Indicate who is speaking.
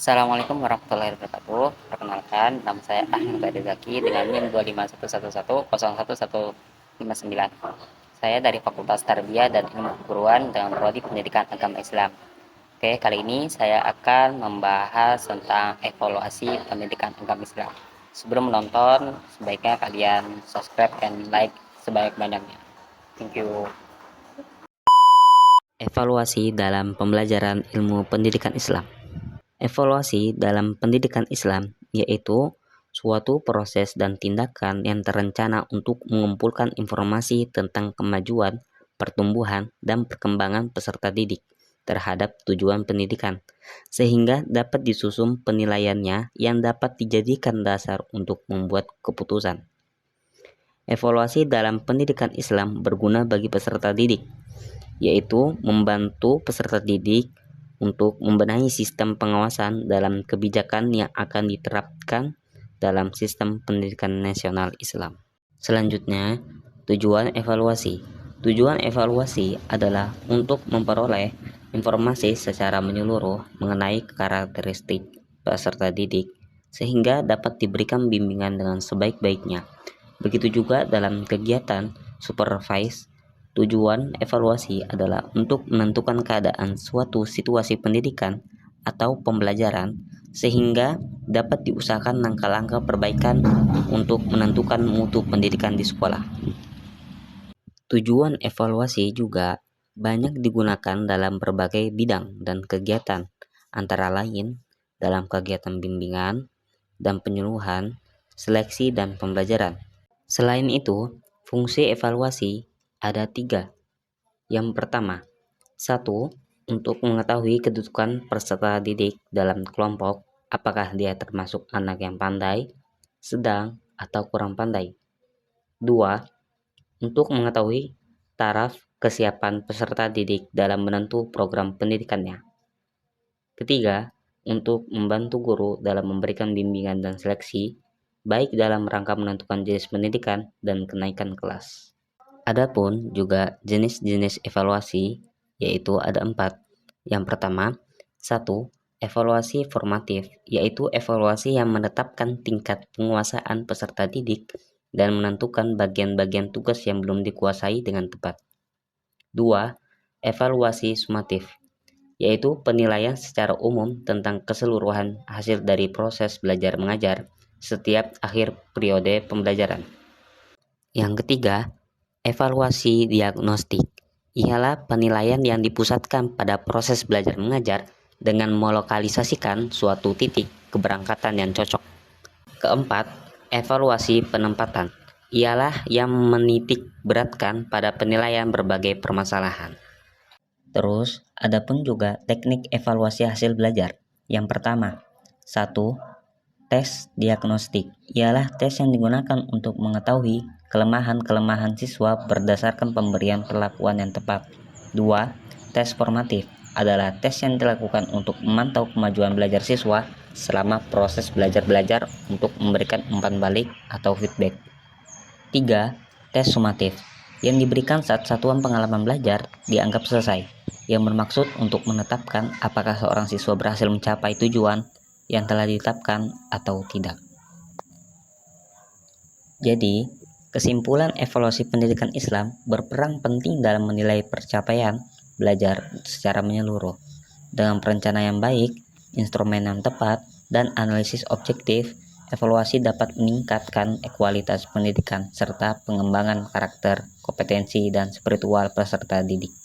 Speaker 1: Assalamualaikum warahmatullahi wabarakatuh. Perkenalkan, nama saya Ahmad Zaki dengan NIM 25111011159. Saya dari Fakultas Tarbiyah dan Ilmu Keguruan dengan prodi Pendidikan Agama Islam. Oke, kali ini saya akan membahas tentang evaluasi pendidikan agama Islam. Sebelum menonton, sebaiknya kalian subscribe dan like sebanyak-banyaknya. Thank you. Evaluasi dalam pembelajaran ilmu pendidikan Islam. Evaluasi dalam pendidikan Islam yaitu suatu proses dan tindakan yang terencana untuk mengumpulkan informasi tentang kemajuan, pertumbuhan, dan perkembangan peserta didik terhadap tujuan pendidikan, sehingga dapat disusun penilaiannya yang dapat dijadikan dasar untuk membuat keputusan. Evaluasi dalam pendidikan Islam berguna bagi peserta didik, yaitu membantu peserta didik untuk membenahi sistem pengawasan dalam kebijakan yang akan diterapkan dalam sistem pendidikan nasional Islam. Selanjutnya, tujuan evaluasi. Tujuan evaluasi adalah untuk memperoleh informasi secara menyeluruh mengenai karakteristik peserta didik sehingga dapat diberikan bimbingan dengan sebaik-baiknya. Begitu juga dalam kegiatan supervise. Tujuan evaluasi adalah untuk menentukan keadaan suatu situasi pendidikan atau pembelajaran sehingga dapat diusahakan langkah-langkah perbaikan untuk menentukan mutu pendidikan di sekolah. Tujuan evaluasi juga banyak digunakan dalam berbagai bidang dan kegiatan, antara lain dalam kegiatan bimbingan dan penyuluhan, seleksi dan pembelajaran. Selain itu, fungsi evaluasi ada 3. Yang pertama, 1. Untuk mengetahui kedudukan peserta didik dalam kelompok, apakah dia termasuk anak yang pandai, sedang, atau kurang pandai. 2. Untuk mengetahui taraf kesiapan peserta didik dalam menentu program pendidikannya. Ketiga, untuk membantu guru dalam memberikan bimbingan dan seleksi, baik dalam rangka menentukan jenis pendidikan dan kenaikan kelas. Adapun juga jenis-jenis evaluasi, yaitu ada 4. Yang pertama, 1. Evaluasi formatif, yaitu evaluasi yang menetapkan tingkat penguasaan peserta didik dan menentukan bagian-bagian tugas yang belum dikuasai dengan tepat. 2. Evaluasi sumatif, yaitu penilaian secara umum tentang keseluruhan hasil dari proses belajar mengajar setiap akhir periode pembelajaran. Yang ketiga, evaluasi diagnostik ialah penilaian yang dipusatkan pada proses belajar mengajar dengan melokalisasikan suatu titik keberangkatan yang cocok. Keempat, evaluasi penempatan ialah yang menitik beratkan pada penilaian berbagai permasalahan. Terus, ada pun juga teknik evaluasi hasil belajar. Yang pertama, 1. Tes diagnostik ialah tes yang digunakan untuk mengetahui kelemahan-kelemahan siswa berdasarkan pemberian perlakuan yang tepat. 2. Tes formatif adalah tes yang dilakukan untuk memantau kemajuan belajar siswa selama proses belajar-belajar untuk memberikan umpan balik atau feedback. 3. Tes sumatif yang diberikan saat satuan pengalaman belajar dianggap selesai, yang bermaksud untuk menetapkan apakah seorang siswa berhasil mencapai tujuan yang telah ditetapkan atau tidak. Jadi, kesimpulan evaluasi pendidikan Islam berperan penting dalam menilai pencapaian belajar secara menyeluruh. Dengan perencanaan yang baik, instrumen yang tepat, dan analisis objektif, evaluasi dapat meningkatkan kualitas pendidikan serta pengembangan karakter, kompetensi, dan spiritual peserta didik.